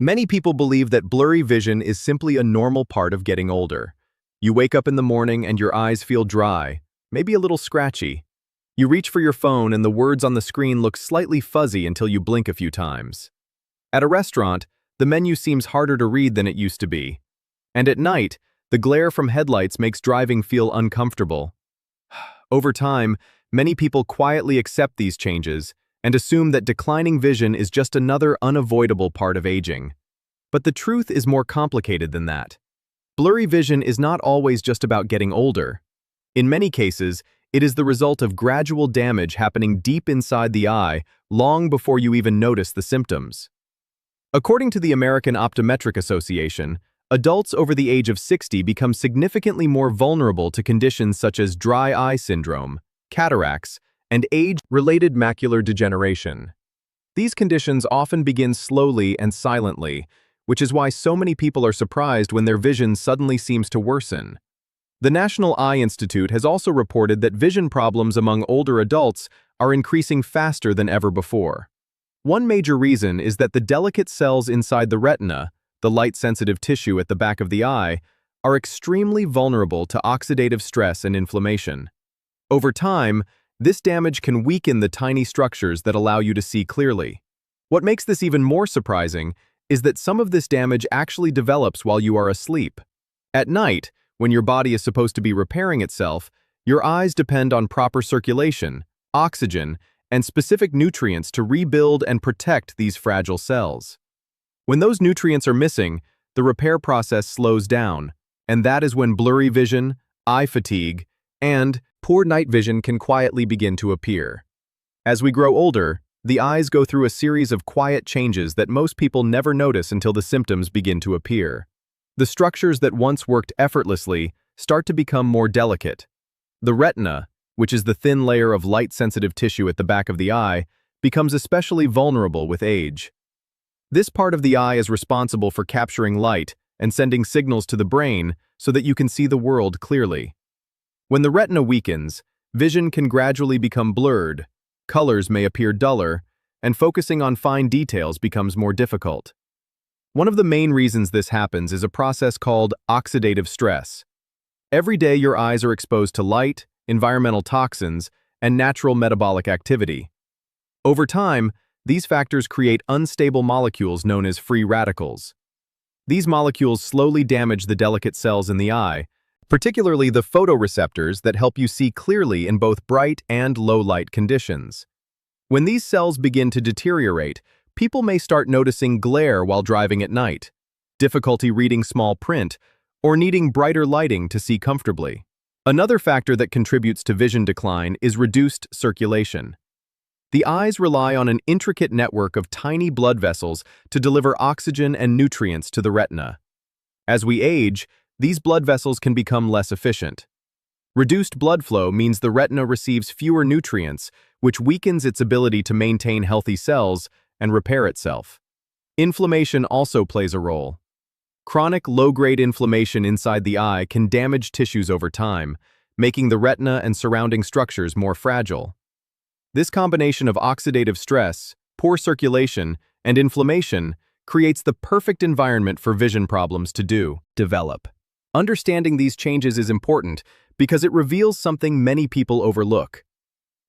Many people believe that blurry vision is simply a normal part of getting older. You wake up in the morning and your eyes feel dry, maybe a little scratchy. You reach for your phone and the words on the screen look slightly fuzzy until you blink a few times. At a restaurant, the menu seems harder to read than it used to be. And at night, the glare from headlights makes driving feel uncomfortable. Over time, many people quietly accept these changes and assume that declining vision is just another unavoidable part of aging. But the truth is more complicated than that. Blurry vision is not always just about getting older. In many cases, it is the result of gradual damage happening deep inside the eye long before you even notice the symptoms. According to the American Optometric Association, adults over the age of 60 become significantly more vulnerable to conditions such as dry eye syndrome, cataracts, and age-related macular degeneration. These conditions often begin slowly and silently, which is why so many people are surprised when their vision suddenly seems to worsen. The National Eye Institute has also reported that vision problems among older adults are increasing faster than ever before. One major reason is that the delicate cells inside the retina, the light-sensitive tissue at the back of the eye, are extremely vulnerable to oxidative stress and inflammation. Over time, this damage can weaken the tiny structures that allow you to see clearly. What makes this even more surprising is that some of this damage actually develops while you are asleep. At night, when your body is supposed to be repairing itself, your eyes depend on proper circulation, oxygen, and specific nutrients to rebuild and protect these fragile cells. When those nutrients are missing, the repair process slows down, and that is when blurry vision, eye fatigue, and poor night vision can quietly begin to appear. As we grow older, the eyes go through a series of quiet changes that most people never notice until the symptoms begin to appear. The structures that once worked effortlessly start to become more delicate. The retina, which is the thin layer of light-sensitive tissue at the back of the eye, becomes especially vulnerable with age. This part of the eye is responsible for capturing light and sending signals to the brain so that you can see the world clearly. When the retina weakens, vision can gradually become blurred, colors may appear duller, and focusing on fine details becomes more difficult. One of the main reasons this happens is a process called oxidative stress. Every day your eyes are exposed to light, environmental toxins, and natural metabolic activity. Over time, these factors create unstable molecules known as free radicals. These molecules slowly damage the delicate cells in the eye, particularly the photoreceptors that help you see clearly in both bright and low-light conditions. When these cells begin to deteriorate, people may start noticing glare while driving at night, difficulty reading small print, or needing brighter lighting to see comfortably. Another factor that contributes to vision decline is reduced circulation. The eyes rely on an intricate network of tiny blood vessels to deliver oxygen and nutrients to the retina. As we age, these blood vessels can become less efficient. Reduced blood flow means the retina receives fewer nutrients, which weakens its ability to maintain healthy cells and repair itself. Inflammation also plays a role. Chronic low-grade inflammation inside the eye can damage tissues over time, making the retina and surrounding structures more fragile. This combination of oxidative stress, poor circulation, and inflammation creates the perfect environment for vision problems to develop. Understanding these changes is important because it reveals something many people overlook.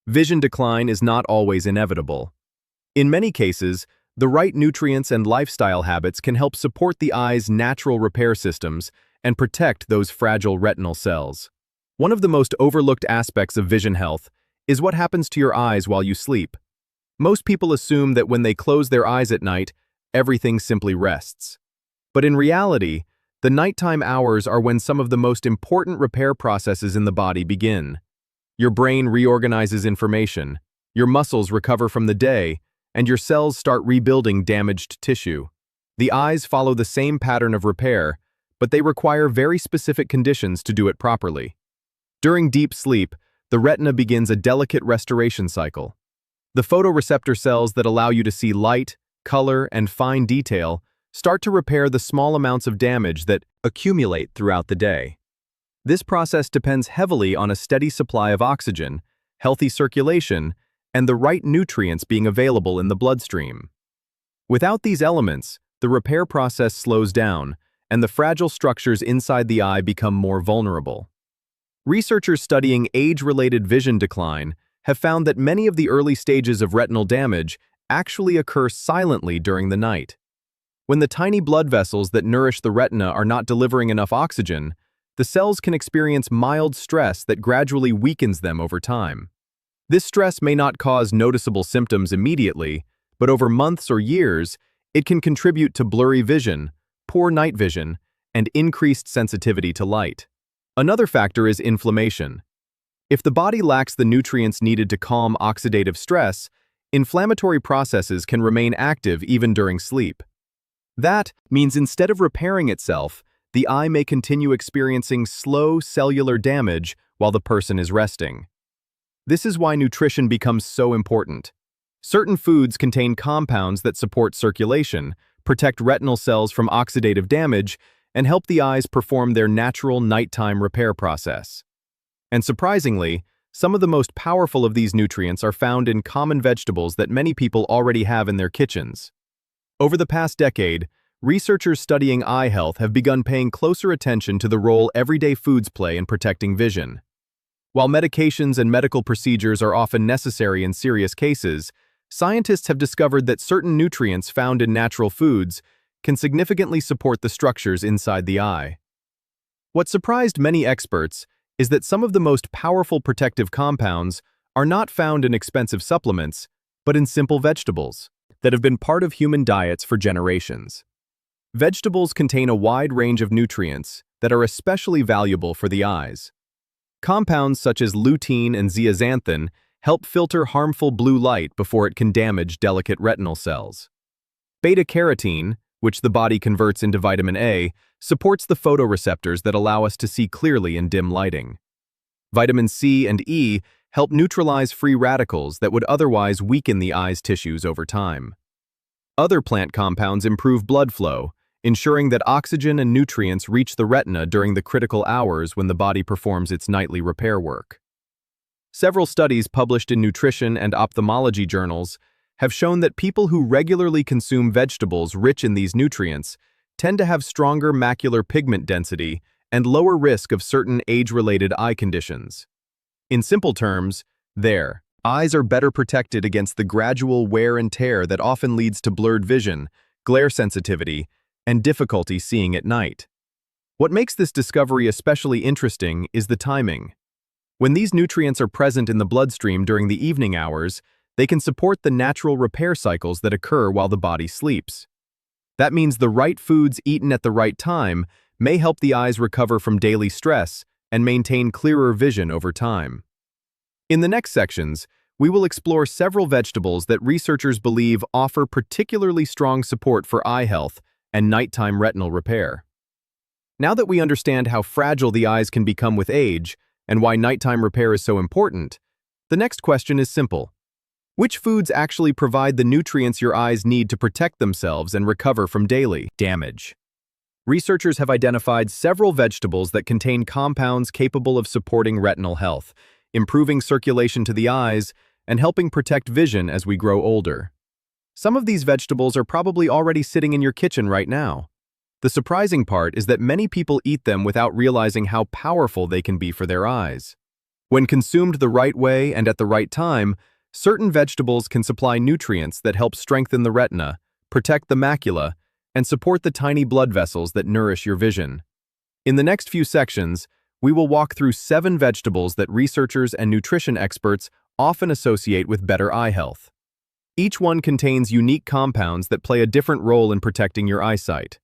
Vision decline is not always inevitable. In many cases, the right nutrients and lifestyle habits can help support the eye's natural repair systems and protect those fragile retinal cells. One of the most overlooked aspects of vision health is what happens to your eyes while you sleep. Most people assume that when they close their eyes at night, everything simply rests. But in reality, the nighttime hours are when some of the most important repair processes in the body begin. Your brain reorganizes information, your muscles recover from the day, and your cells start rebuilding damaged tissue. The eyes follow the same pattern of repair, but they require very specific conditions to do it properly. During deep sleep, the retina begins a delicate restoration cycle. The photoreceptor cells that allow you to see light, color, and fine detail start to repair the small amounts of damage that accumulate throughout the day. This process depends heavily on a steady supply of oxygen, healthy circulation, and the right nutrients being available in the bloodstream. Without these elements, the repair process slows down, and the fragile structures inside the eye become more vulnerable. Researchers studying age-related vision decline have found that many of the early stages of retinal damage actually occur silently during the night. When the tiny blood vessels that nourish the retina are not delivering enough oxygen, the cells can experience mild stress that gradually weakens them over time. This stress may not cause noticeable symptoms immediately, but over months or years, it can contribute to blurry vision, poor night vision, and increased sensitivity to light. Another factor is inflammation. If the body lacks the nutrients needed to calm oxidative stress, inflammatory processes can remain active even during sleep. That means instead of repairing itself, the eye may continue experiencing slow cellular damage while the person is resting. This is why nutrition becomes so important. Certain foods contain compounds that support circulation, protect retinal cells from oxidative damage, and help the eyes perform their natural nighttime repair process. And surprisingly, some of the most powerful of these nutrients are found in common vegetables that many people already have in their kitchens. Over the past decade, researchers studying eye health have begun paying closer attention to the role everyday foods play in protecting vision. While medications and medical procedures are often necessary in serious cases, scientists have discovered that certain nutrients found in natural foods can significantly support the structures inside the eye. What surprised many experts is that some of the most powerful protective compounds are not found in expensive supplements, but in simple vegetables that have been part of human diets for generations. Vegetables contain a wide range of nutrients that are especially valuable for the eyes. Compounds such as lutein and zeaxanthin help filter harmful blue light before it can damage delicate retinal cells. Beta-carotene, which the body converts into vitamin A, supports the photoreceptors that allow us to see clearly in dim lighting. Vitamin C and E help neutralize free radicals that would otherwise weaken the eye's tissues over time. Other plant compounds improve blood flow, ensuring that oxygen and nutrients reach the retina during the critical hours when the body performs its nightly repair work. Several studies published in nutrition and ophthalmology journals have shown that people who regularly consume vegetables rich in these nutrients tend to have stronger macular pigment density and lower risk of certain age-related eye conditions. In simple terms, their eyes are better protected against the gradual wear and tear that often leads to blurred vision, glare sensitivity, and difficulty seeing at night. What makes this discovery especially interesting is the timing. When these nutrients are present in the bloodstream during the evening hours, they can support the natural repair cycles that occur while the body sleeps. That means the right foods eaten at the right time may help the eyes recover from daily stress and maintain clearer vision over time. In the next sections, we will explore several vegetables that researchers believe offer particularly strong support for eye health and nighttime retinal repair. Now that we understand how fragile the eyes can become with age and why nighttime repair is so important, the next question is simple. Which foods actually provide the nutrients your eyes need to protect themselves and recover from daily damage? Researchers have identified several vegetables that contain compounds capable of supporting retinal health, improving circulation to the eyes, and helping protect vision as we grow older. Some of these vegetables are probably already sitting in your kitchen right now. The surprising part is that many people eat them without realizing how powerful they can be for their eyes. When consumed the right way and at the right time, certain vegetables can supply nutrients that help strengthen the retina, protect the macula, and support the tiny blood vessels that nourish your vision. In the next few sections, we will walk through 7 vegetables that researchers and nutrition experts often associate with better eye health. Each one contains unique compounds that play a different role in protecting your eyesight.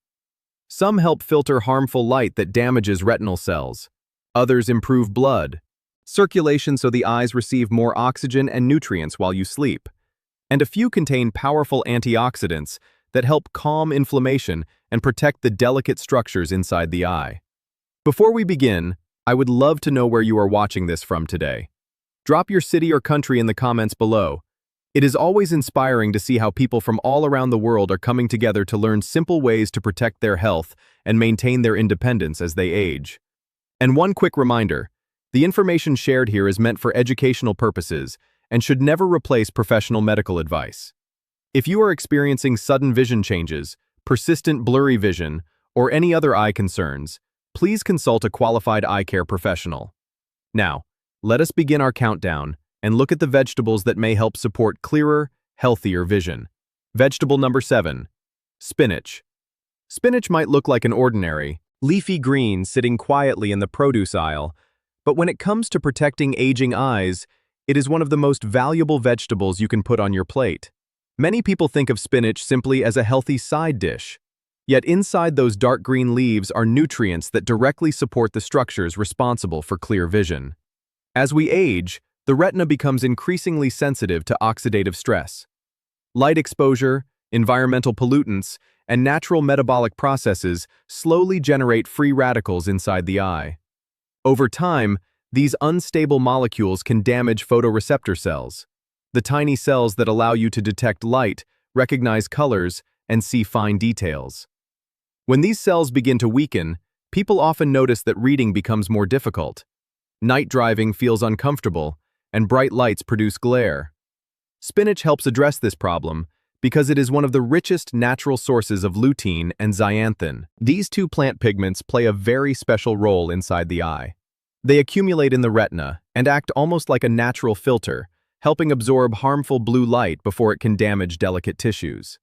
Some help filter harmful light that damages retinal cells. Others improve blood circulation so the eyes receive more oxygen and nutrients while you sleep. And a few contain powerful antioxidants that help calm inflammation and protect the delicate structures inside the eye. Before we begin, I would love to know where you are watching this from today. Drop your city or country in the comments below. It is always inspiring to see how people from all around the world are coming together to learn simple ways to protect their health and maintain their independence as they age. And one quick reminder, the information shared here is meant for educational purposes and should never replace professional medical advice. If you are experiencing sudden vision changes, persistent blurry vision, or any other eye concerns, please consult a qualified eye care professional. Now, let us begin our countdown and look at the vegetables that may help support clearer, healthier vision. Vegetable number 7. Spinach. Spinach might look like an ordinary, leafy green sitting quietly in the produce aisle, but when it comes to protecting aging eyes, it is one of the most valuable vegetables you can put on your plate. Many people think of spinach simply as a healthy side dish, yet inside those dark green leaves are nutrients that directly support the structures responsible for clear vision. As we age, the retina becomes increasingly sensitive to oxidative stress. Light exposure, environmental pollutants, and natural metabolic processes slowly generate free radicals inside the eye. Over time, these unstable molecules can damage photoreceptor cells, the tiny cells that allow you to detect light, recognize colors, and see fine details. When these cells begin to weaken, people often notice that reading becomes more difficult. Night driving feels uncomfortable, and bright lights produce glare. Spinach helps address this problem because it is one of the richest natural sources of lutein and zeaxanthin. These two plant pigments play a very special role inside the eye. They accumulate in the retina and act almost like a natural filter, helping absorb harmful blue light before it can damage delicate tissues.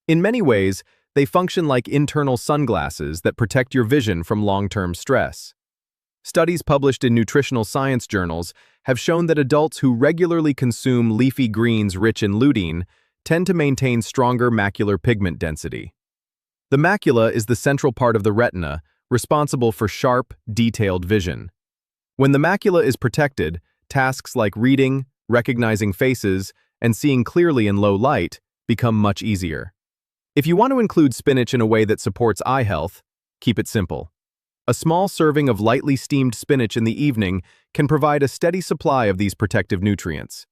In many ways, they function like internal sunglasses that protect your vision from long-term stress. Studies published in nutritional science journals have shown that adults who regularly consume leafy greens rich in lutein tend to maintain stronger macular pigment density. The macula is the central part of the retina, responsible for sharp, detailed vision. When the macula is protected, tasks like reading, recognizing faces, and seeing clearly in low light become much easier. If you want to include spinach in a way that supports eye health, keep it simple. A small serving of lightly steamed spinach in the evening can provide a steady supply of these protective nutrients.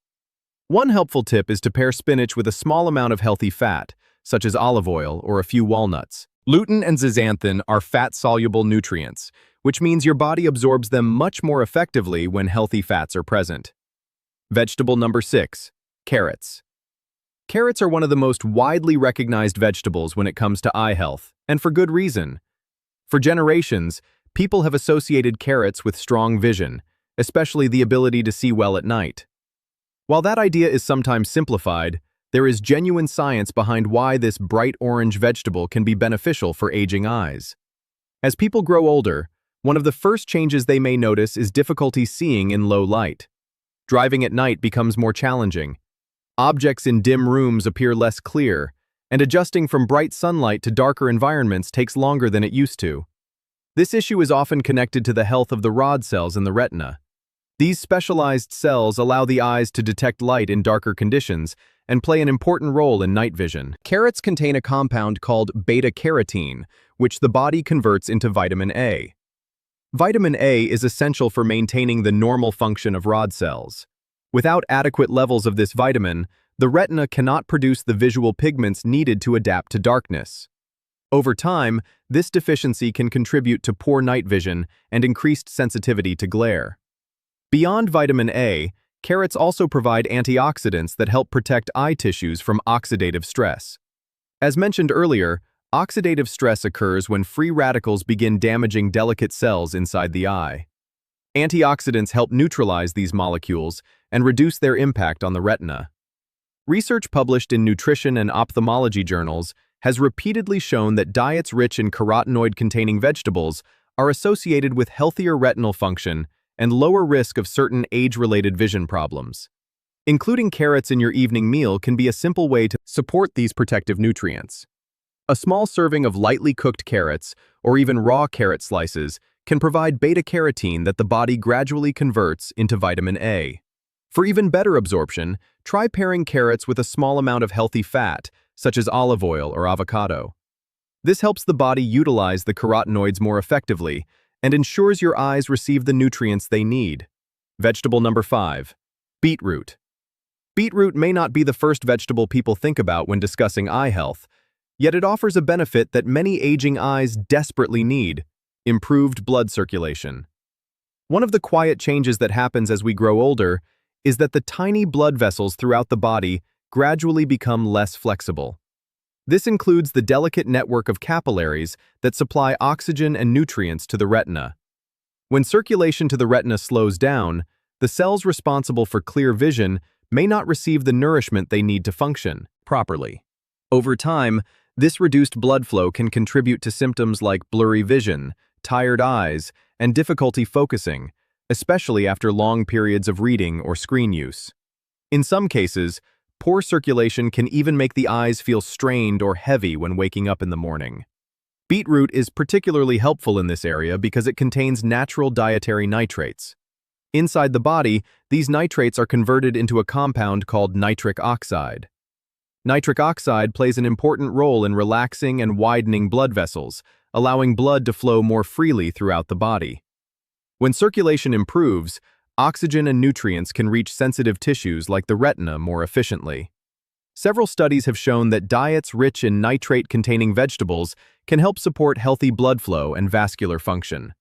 One helpful tip is to pair spinach with a small amount of healthy fat, such as olive oil or a few walnuts. Lutein and zeaxanthin are fat-soluble nutrients, which means your body absorbs them much more effectively when healthy fats are present. Vegetable number 6. Carrots. Carrots are one of the most widely recognized vegetables when it comes to eye health, and for good reason. For generations, people have associated carrots with strong vision, especially the ability to see well at night. While that idea is sometimes simplified, there is genuine science behind why this bright orange vegetable can be beneficial for aging eyes. As people grow older, one of the first changes they may notice is difficulty seeing in low light. Driving at night becomes more challenging. Objects in dim rooms appear less clear, and adjusting from bright sunlight to darker environments takes longer than it used to. This issue is often connected to the health of the rod cells in the retina. These specialized cells allow the eyes to detect light in darker conditions and play an important role in night vision. Carrots contain a compound called beta-carotene, which the body converts into vitamin A. Vitamin A is essential for maintaining the normal function of rod cells. Without adequate levels of this vitamin, the retina cannot produce the visual pigments needed to adapt to darkness. Over time, this deficiency can contribute to poor night vision and increased sensitivity to glare. Beyond vitamin A, carrots also provide antioxidants that help protect eye tissues from oxidative stress. As mentioned earlier, oxidative stress occurs when free radicals begin damaging delicate cells inside the eye. Antioxidants help neutralize these molecules and reduce their impact on the retina. Research published in nutrition and ophthalmology journals has repeatedly shown that diets rich in carotenoid-containing vegetables are associated with healthier retinal function and lower risk of certain age-related vision problems. Including carrots in your evening meal can be a simple way to support these protective nutrients. A small serving of lightly cooked carrots, or even raw carrot slices, can provide beta-carotene that the body gradually converts into vitamin A. For even better absorption, try pairing carrots with a small amount of healthy fat, such as olive oil or avocado. This helps the body utilize the carotenoids more effectively and ensures your eyes receive the nutrients they need. Vegetable number 5. Beetroot. Beetroot may not be the first vegetable people think about when discussing eye health, yet it offers a benefit that many aging eyes desperately need: improved blood circulation. One of the quiet changes that happens as we grow older is that the tiny blood vessels throughout the body gradually become less flexible. This includes the delicate network of capillaries that supply oxygen and nutrients to the retina. When circulation to the retina slows down, the cells responsible for clear vision may not receive the nourishment they need to function properly. Over time, this reduced blood flow can contribute to symptoms like blurry vision, tired eyes, and difficulty focusing, especially after long periods of reading or screen use. In some cases, poor circulation can even make the eyes feel strained or heavy when waking up in the morning. Beetroot is particularly helpful in this area because it contains natural dietary nitrates. Inside the body, these nitrates are converted into a compound called nitric oxide. Nitric oxide plays an important role in relaxing and widening blood vessels, allowing blood to flow more freely throughout the body. When circulation improves, oxygen and nutrients can reach sensitive tissues like the retina more efficiently. Several studies have shown that diets rich in nitrate-containing vegetables can help support healthy blood flow and vascular function.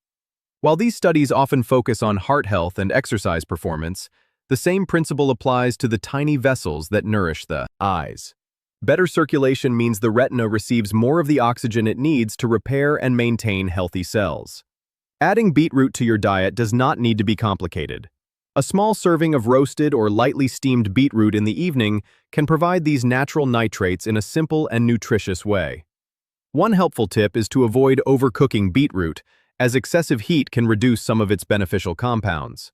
While these studies often focus on heart health and exercise performance, the same principle applies to the tiny vessels that nourish the eyes. Better circulation means the retina receives more of the oxygen it needs to repair and maintain healthy cells. Adding beetroot to your diet does not need to be complicated. A small serving of roasted or lightly steamed beetroot in the evening can provide these natural nitrates in a simple and nutritious way. One helpful tip is to avoid overcooking beetroot, as excessive heat can reduce some of its beneficial compounds.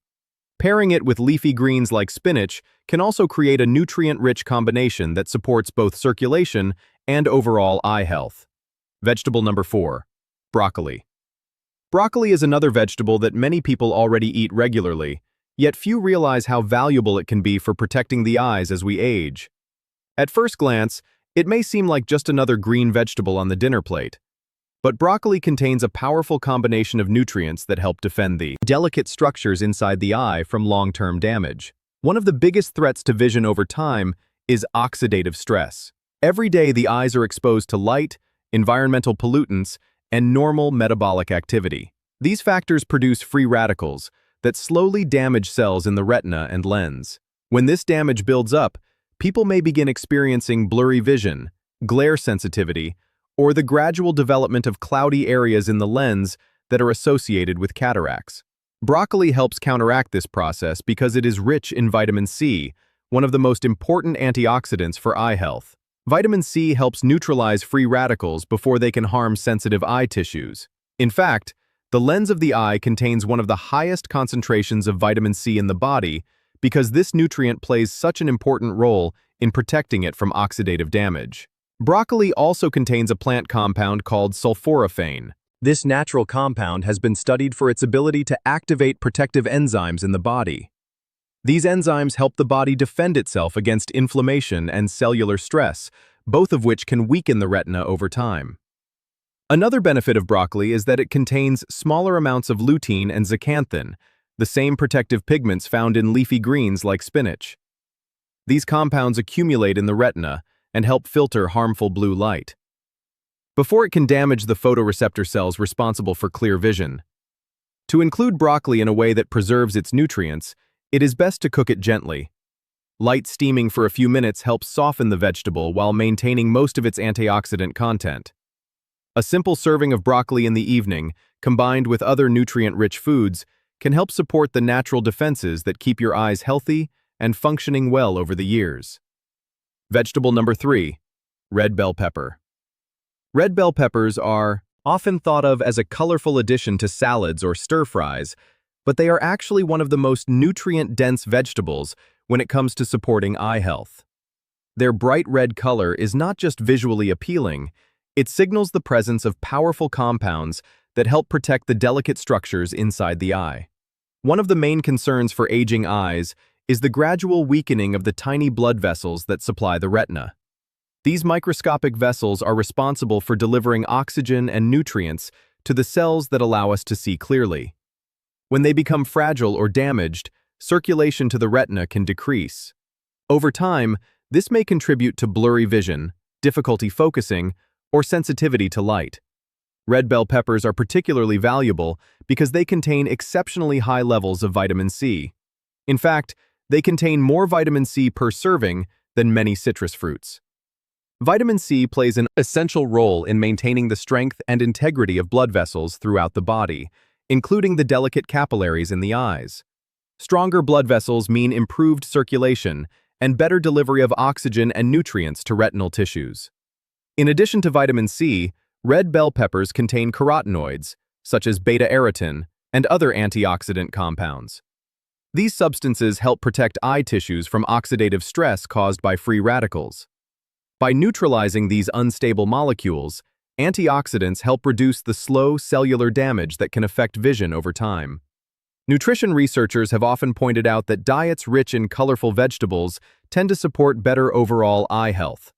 Pairing it with leafy greens like spinach can also create a nutrient-rich combination that supports both circulation and overall eye health. Vegetable number 4. Broccoli. Broccoli is another vegetable that many people already eat regularly, yet few realize how valuable it can be for protecting the eyes as we age. At first glance, it may seem like just another green vegetable on the dinner plate. But broccoli contains a powerful combination of nutrients that help defend the delicate structures inside the eye from long-term damage. One of the biggest threats to vision over time is oxidative stress. Every day the eyes are exposed to light, environmental pollutants, and normal metabolic activity. These factors produce free radicals that slowly damage cells in the retina and lens. When this damage builds up, people may begin experiencing blurry vision, glare sensitivity, or the gradual development of cloudy areas in the lens that are associated with cataracts. Broccoli helps counteract this process because it is rich in vitamin C, one of the most important antioxidants for eye health. Vitamin C helps neutralize free radicals before they can harm sensitive eye tissues. In fact, the lens of the eye contains one of the highest concentrations of vitamin C in the body because this nutrient plays such an important role in protecting it from oxidative damage. Broccoli also contains a plant compound called sulforaphane. This natural compound has been studied for its ability to activate protective enzymes in the body. These enzymes help the body defend itself against inflammation and cellular stress, both of which can weaken the retina over time. Another benefit of broccoli is that it contains smaller amounts of lutein and zeaxanthin, the same protective pigments found in leafy greens like spinach. These compounds accumulate in the retina and help filter harmful blue light before it can damage the photoreceptor cells responsible for clear vision. To include broccoli in a way that preserves its nutrients, it is best to cook it gently. Light steaming for a few minutes helps soften the vegetable while maintaining most of its antioxidant content. A simple serving of broccoli in the evening, combined with other nutrient-rich foods, can help support the natural defenses that keep your eyes healthy and functioning well over the years. Vegetable number 3. Red bell pepper. Red bell peppers are often thought of as a colorful addition to salads or stir-fries, but they are actually one of the most nutrient-dense vegetables when it comes to supporting eye health. Their bright red color is not just visually appealing, it signals the presence of powerful compounds that help protect the delicate structures inside the eye. One of the main concerns for aging eyes is the gradual weakening of the tiny blood vessels that supply the retina. These microscopic vessels are responsible for delivering oxygen and nutrients to the cells that allow us to see clearly. When they become fragile or damaged, circulation to the retina can decrease. Over time, this may contribute to blurry vision, difficulty focusing, or sensitivity to light. Red bell peppers are particularly valuable because they contain exceptionally high levels of vitamin C. In fact, they contain more vitamin C per serving than many citrus fruits. Vitamin C plays an essential role in maintaining the strength and integrity of blood vessels throughout the body, including the delicate capillaries in the eyes. Stronger blood vessels mean improved circulation and better delivery of oxygen and nutrients to retinal tissues. In addition to vitamin C, red bell peppers contain carotenoids, such as beta-carotene, and other antioxidant compounds. These substances help protect eye tissues from oxidative stress caused by free radicals. By neutralizing these unstable molecules, antioxidants help reduce the slow cellular damage that can affect vision over time. Nutrition researchers have often pointed out that diets rich in colorful vegetables tend to support better overall eye health.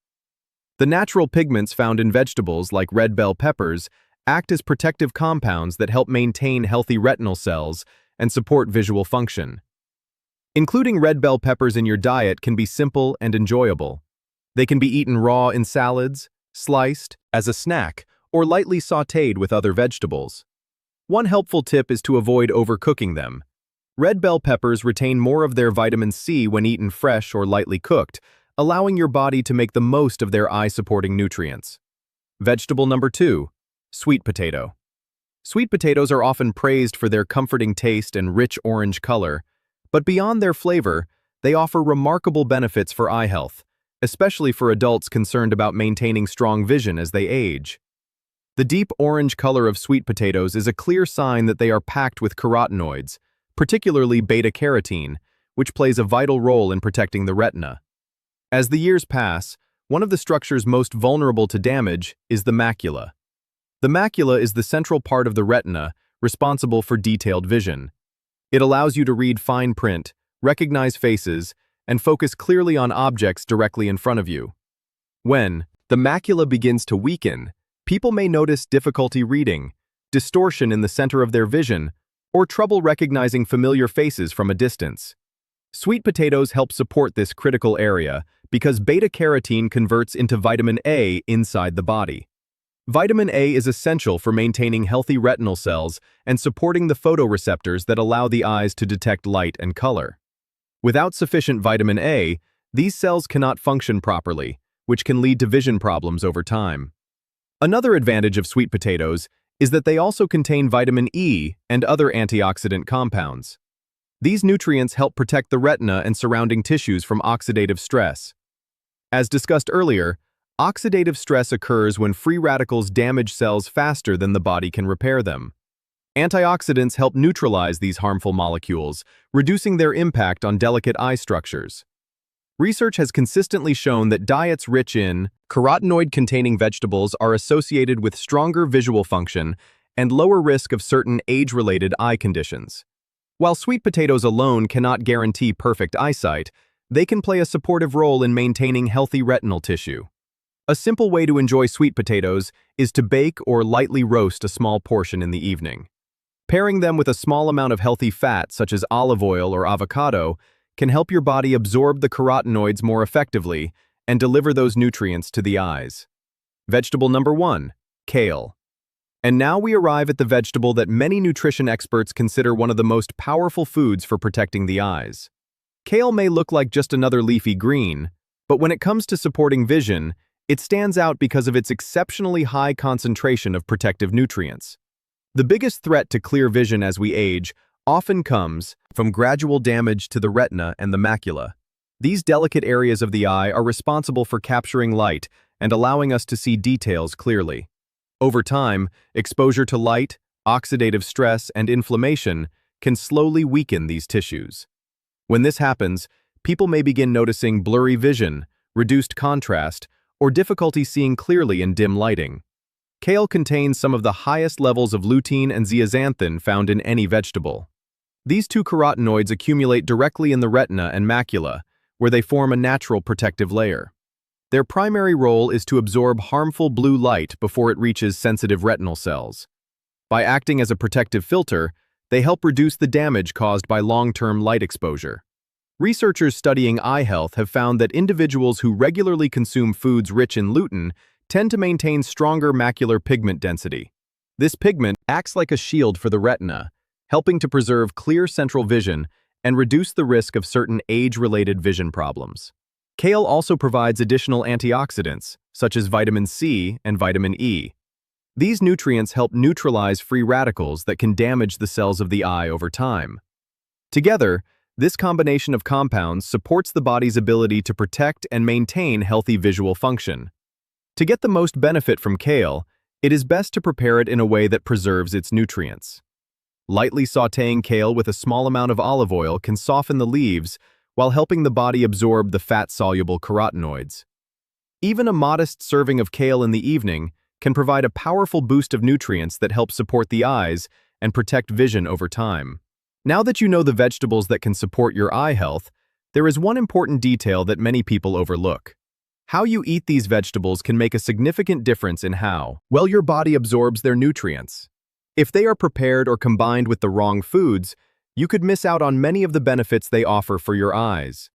The natural pigments found in vegetables like red bell peppers act as protective compounds that help maintain healthy retinal cells and support visual function. Including red bell peppers in your diet can be simple and enjoyable. They can be eaten raw in salads, sliced, as a snack, or lightly sautéed with other vegetables. One helpful tip is to avoid overcooking them. Red bell peppers retain more of their vitamin C when eaten fresh or lightly cooked, allowing your body to make the most of their eye-supporting nutrients. Vegetable number 2, sweet potato. Sweet potatoes are often praised for their comforting taste and rich orange color, but beyond their flavor, they offer remarkable benefits for eye health, especially for adults concerned about maintaining strong vision as they age. The deep orange color of sweet potatoes is a clear sign that they are packed with carotenoids, particularly beta-carotene, which plays a vital role in protecting the retina. As the years pass, one of the structures most vulnerable to damage is the macula. The macula is the central part of the retina responsible for detailed vision. It allows you to read fine print, recognize faces, and focus clearly on objects directly in front of you. When the macula begins to weaken, people may notice difficulty reading, distortion in the center of their vision, or trouble recognizing familiar faces from a distance. Sweet potatoes help support this critical area because beta-carotene converts into vitamin A inside the body. Vitamin A is essential for maintaining healthy retinal cells and supporting the photoreceptors that allow the eyes to detect light and color. Without sufficient vitamin A, these cells cannot function properly, which can lead to vision problems over time. Another advantage of sweet potatoes is that they also contain vitamin E and other antioxidant compounds. These nutrients help protect the retina and surrounding tissues from oxidative stress. As discussed earlier, oxidative stress occurs when free radicals damage cells faster than the body can repair them. Antioxidants help neutralize these harmful molecules, reducing their impact on delicate eye structures. Research has consistently shown that diets rich in carotenoid-containing vegetables are associated with stronger visual function and lower risk of certain age-related eye conditions. While sweet potatoes alone cannot guarantee perfect eyesight, they can play a supportive role in maintaining healthy retinal tissue. A simple way to enjoy sweet potatoes is to bake or lightly roast a small portion in the evening. Pairing them with a small amount of healthy fat, such as olive oil or avocado, can help your body absorb the carotenoids more effectively and deliver those nutrients to the eyes. Vegetable number 1, kale. And now we arrive at the vegetable that many nutrition experts consider one of the most powerful foods for protecting the eyes. Kale may look like just another leafy green, but when it comes to supporting vision, it stands out because of its exceptionally high concentration of protective nutrients. The biggest threat to clear vision as we age often comes from gradual damage to the retina and the macula. These delicate areas of the eye are responsible for capturing light and allowing us to see details clearly. Over time, exposure to light, oxidative stress, and inflammation can slowly weaken these tissues. When this happens, people may begin noticing blurry vision, reduced contrast, or difficulty seeing clearly in dim lighting. Kale contains some of the highest levels of lutein and zeaxanthin found in any vegetable. These two carotenoids accumulate directly in the retina and macula, where they form a natural protective layer. Their primary role is to absorb harmful blue light before it reaches sensitive retinal cells. By acting as a protective filter, they help reduce the damage caused by long-term light exposure. Researchers studying eye health have found that individuals who regularly consume foods rich in lutein tend to maintain stronger macular pigment density. This pigment acts like a shield for the retina, helping to preserve clear central vision and reduce the risk of certain age-related vision problems. Kale also provides additional antioxidants, such as vitamin C and vitamin E. These nutrients help neutralize free radicals that can damage the cells of the eye over time. Together, this combination of compounds supports the body's ability to protect and maintain healthy visual function. To get the most benefit from kale, it is best to prepare it in a way that preserves its nutrients. Lightly sautéing kale with a small amount of olive oil can soften the leaves while helping the body absorb the fat-soluble carotenoids. Even a modest serving of kale in the evening can provide a powerful boost of nutrients that help support the eyes and protect vision over time. Now that you know the vegetables that can support your eye health, there is one important detail that many people overlook. How you eat these vegetables can make a significant difference in how well your body absorbs their nutrients. If they are prepared or combined with the wrong foods, you could miss out on many of the benefits they offer for your eyes.